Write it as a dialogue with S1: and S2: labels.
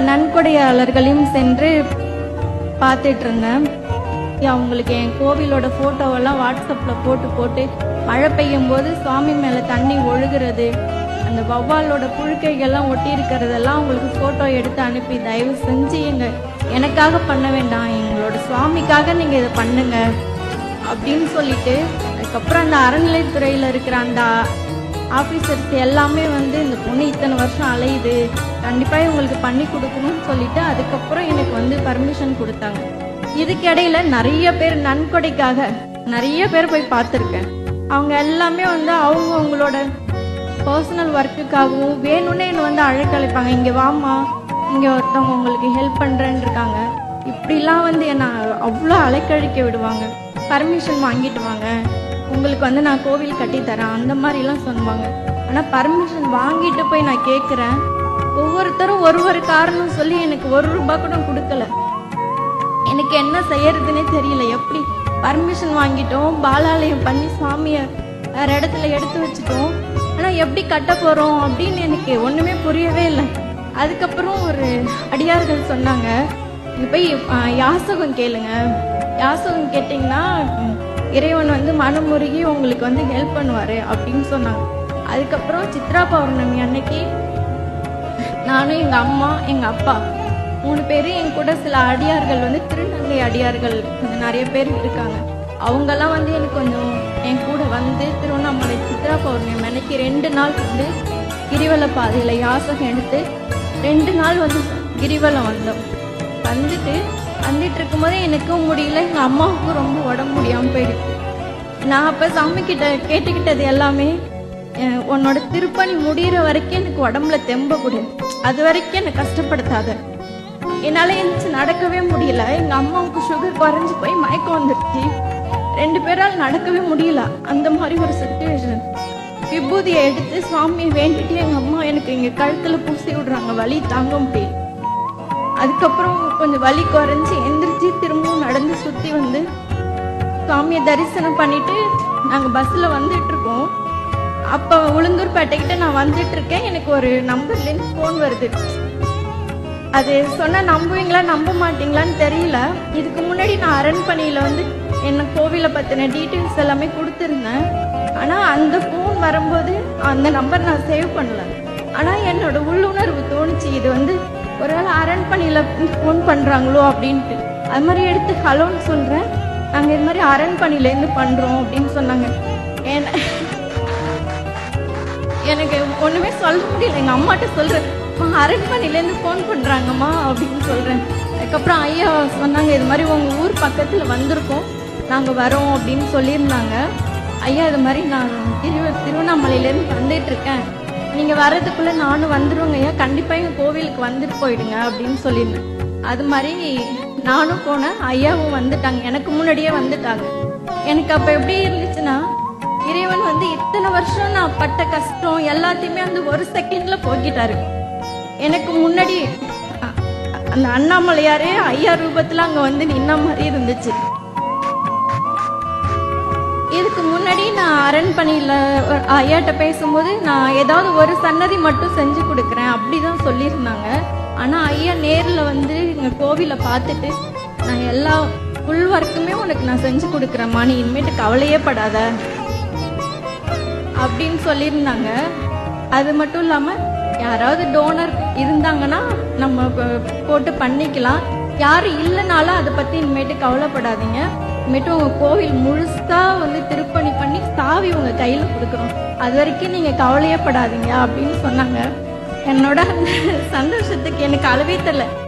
S1: நன்கொடையாளர்களையும் சென்று பார்த்துட்டு இருந்தேன். அவங்களுக்கு என் கோவிலோட ஃபோட்டோவெல்லாம் வாட்ஸ்அப்பில் போட்டு போட்டு மழை பெய்யும் போது சுவாமி மேலே தண்ணி ஒழுகிறது, அந்த வௌவாலோட புழுக்கைகள்லாம் ஒட்டி இருக்கிறதெல்லாம் அவங்களுக்கு ஃபோட்டோ எடுத்து அனுப்பி, தயவு செஞ்சு எனக்காக பண்ண வேண்டாம், எங்களோட சுவாமிக்காக நீங்கள் இதை பண்ணுங்க அப்படின்னு சொல்லிட்டு, அதுக்கப்புறம் அந்த அறநிலைத்துறையில் இருக்கிற அந்த ஆஃபீஸர்ஸ் எல்லாமே வந்து இந்த பொண்ணு இத்தனை வருஷம் அலையுது, கண்டிப்பாக இவங்களுக்கு பண்ணி கொடுக்கணும்னு சொல்லிட்டு அதுக்கப்புறம் எனக்கு வந்து பர்மிஷன் கொடுத்தாங்க. இதுக்கிடையில நிறைய பேர் நன்கொடைக்காக நிறைய பேர் போய் பார்த்துருக்கேன். அவங்க எல்லாமே வந்து அவங்களோட பர்சனல் ஒர்க்குக்காகவும் வேணும்னே என்னை வந்து அழைக்கழைப்பாங்க, இங்கே வாமா, இங்கே ஒருத்தவங்க உங்களுக்கு ஹெல்ப் பண்ணுறேன்னு இருக்காங்க, இப்படிலாம் வந்து என்னை அவ்வளோ அலைக்கழிக்க விடுவாங்க. பர்மிஷன் வாங்கிட்டு வாங்க, உங்களுக்கு வந்து நான் கோவில் கட்டித்தரேன், அந்த மாதிரிலாம் சொல்லுவாங்க. ஆனால் பர்மிஷன் வாங்கிட்டு போய் நான் கேட்குறேன், ஒவ்வொருத்தரும் ஒரு காரணம் சொல்லி எனக்கு ₹1 கூட கொடுக்கல. எனக்கு என்ன செய்யறதுன்னே தெரியல. எப்படி பர்மிஷன் வாங்கிட்டோம், பாலாலயம் பண்ணி சுவாமியை வேற இடத்துல எடுத்து வச்சுட்டோம், ஆனால் எப்படி கட்ட போகிறோம் அப்படின்னு எனக்கு ஒன்றுமே புரியவே இல்லை. அதுக்கப்புறம் ஒரு அடியார்கள் சொன்னாங்க, இங்கே போய் யாசகம் கேளுங்க, யாசகம் கேட்டிங்கன்னா இறைவன் வந்து மனமுருகி உங்களுக்கு வந்து ஹெல்ப் பண்ணுவார் அப்படின்னு சொன்னாங்க. அதுக்கப்புறம் சித்ரா பௌர்ணமி அன்னைக்கு நானும் எங்கள் அம்மா எங்கள் அப்பா 3 பேர், என் கூட சில அடியார்கள் வந்து திருநங்கை அடியார்கள் கொஞ்சம் நிறைய பேர் இருக்காங்க, அவங்கெல்லாம் வந்து எனக்கு கொஞ்சம் என் கூட வந்து திருவண்ணாமலை சித்ரா பௌர்ணமி அன்னைக்கு 2 நாள் வந்து கிரிவல பாதையில் யாசகம் எடுத்து 2 நாள் வந்து கிரிவலம் வந்தோம். வந்துட்டு இருக்கும்போதே எனக்கும் முடியல, எங்கள் அம்மாவுக்கும் ரொம்ப உடம்பு முடியாமல் போயிடுச்சு. நான் அப்போ சாமி கிட்ட கேட்டுக்கிட்டது எல்லாமே, உன்னோட திருப்பணி முடிகிற வரைக்கும் எனக்கு உடம்புல தெம்ப கொடு, அது வரைக்கும் என்னை கஷ்டப்படுத்தாத. என்னால் எழுந்துச்சு நடக்கவே முடியல. எங்கள் அம்மாவுக்கு சுகர் குறைஞ்சி போய் மயக்கம் வந்துடுச்சு, 2 பேரால் நடக்கவே முடியல. அந்த மாதிரி ஒரு சிச்சுவேஷன். விபூதியை எடுத்து சுவாமியை வேண்டிட்டு எங்கள் அம்மா எனக்கு இங்கே கழுத்தில் பூசி விடுறாங்க, வலி தாங்க முடியும். அதுக்கப்புறம் கொஞ்சம் வலி குறைஞ்சி எந்திரிச்சு திரும்பவும் நடந்து சுற்றி வந்து சுவாமியை தரிசனம் பண்ணிட்டு நாங்கள் பஸ்ஸில் வந்துட்டு இருக்கோம். அப்போ உளுந்தூர்பேட்டைக்கிட்ட நான் வந்துட்டு இருக்கேன். எனக்கு ஒரு நம்பர்லேருந்து ஃபோன் வருது. அது சொன்னால் நம்புவீங்களா நம்ப மாட்டீங்களான்னு தெரியல. இதுக்கு முன்னாடி நான் அரண்மனையில் வந்து என்ன கோவிலை பற்றின டீட்டெயில்ஸ் எல்லாமே கொடுத்துருந்தேன். ஆனால் அந்த ஃபோன் வரும்போது அந்த நம்பர் நான் சேவ் பண்ணல. ஆனால் என்னோட உள்ளுணர்வு தோணுச்சு, இது வந்து ஒருவேளை அரண்மனையில் ஃபோன் பண்ணுறாங்களோ அப்படின்ட்டு. அது மாதிரி எடுத்து ஹலோன்னு சொல்கிறேன், நாங்கள் இது மாதிரி அரண்மனையிலேருந்து பண்ணுறோம் அப்படின்னு சொன்னாங்க. எனக்கு ஒன்றுமே சொல்ல முடியல. எங்கள் அம்மாட்ட சொல்கிறேன், அரண்மனையிலேருந்து ஃபோன் பண்ணுறாங்கம்மா அப்படின்னு சொல்கிறேன். அதுக்கப்புறம் ஐயா சொன்னாங்க, இது மாதிரி உங்கள் ஊர் பக்கத்தில் வந்திருக்கோம், நாங்கள் வரோம் அப்படின்னு சொல்லியிருந்தாங்க. ஐயா இது மாதிரி நான் திருவண்ணாமலையிலேருந்து வந்துட்டுருக்கேன், நீங்கள் வர்றதுக்குள்ளே நானும் வந்துடுவேங்க ஐயா, கண்டிப்பாக எங்கள் கோவிலுக்கு வந்துட்டு போயிடுங்க அப்படின்னு சொல்லியிருந்தேன். அது மாதிரி நானும் போனேன், ஐயாவும் வந்துட்டாங்க, எனக்கு முன்னாடியே வந்துட்டாங்க. எனக்கு அப்போ எப்படி இருந்துச்சுன்னா, இறைவன் வந்து இத்தனை வருஷம் நான் பட்ட கஷ்டம் எல்லாத்தையுமே அந்த ஒரு செகண்டில் போக்கிட்டாரு. எனக்கு முன்னாடி அந்த அண்ணாமலையாரே ஐயா ரூபத்தில் அங்கே வந்து நின்ன மாதிரி இருந்துச்சு. இதுக்கு முன்னாடி நான் அரண்மனையில் ஐயாட்ட பேசும்போது நான் ஏதாவது ஒரு சன்னதி மட்டும் செஞ்சு கொடுக்குறேன் அப்படி தான் சொல்லியிருந்தாங்க. ஆனால் ஐயா நேரில் வந்து எங்கள் கோவிலை பார்த்துட்டு, நான் எல்லா ஃபுல் ஒர்க்குமே உனக்கு நான் செஞ்சு கொடுக்குறேம்மா, நீ இனிமேட்டு கவலையே படாத அப்படின்னு சொல்லியிருந்தாங்க. அது மட்டும் இல்லாமல் யாராவது டோனர் இருந்தாங்கன்னா நம்ம போட்டு பண்ணிக்கலாம், யாரும் இல்லைனாலும் அதை பற்றி இனிமேட்டு கவலைப்படாதீங்க, இனிமேட்டு உங்கள் கோவில் முழுசாக வந்து திருப்பணி பண்ணி சாவி உங்கள் கையில் கொடுக்குறோம், அது வரைக்கும் நீங்கள் கவலையே படாதீங்க அப்படின்னு சொன்னாங்க. என்னோட அந்த சந்தோஷத்துக்கு எனக்கு அளவே தெரியல.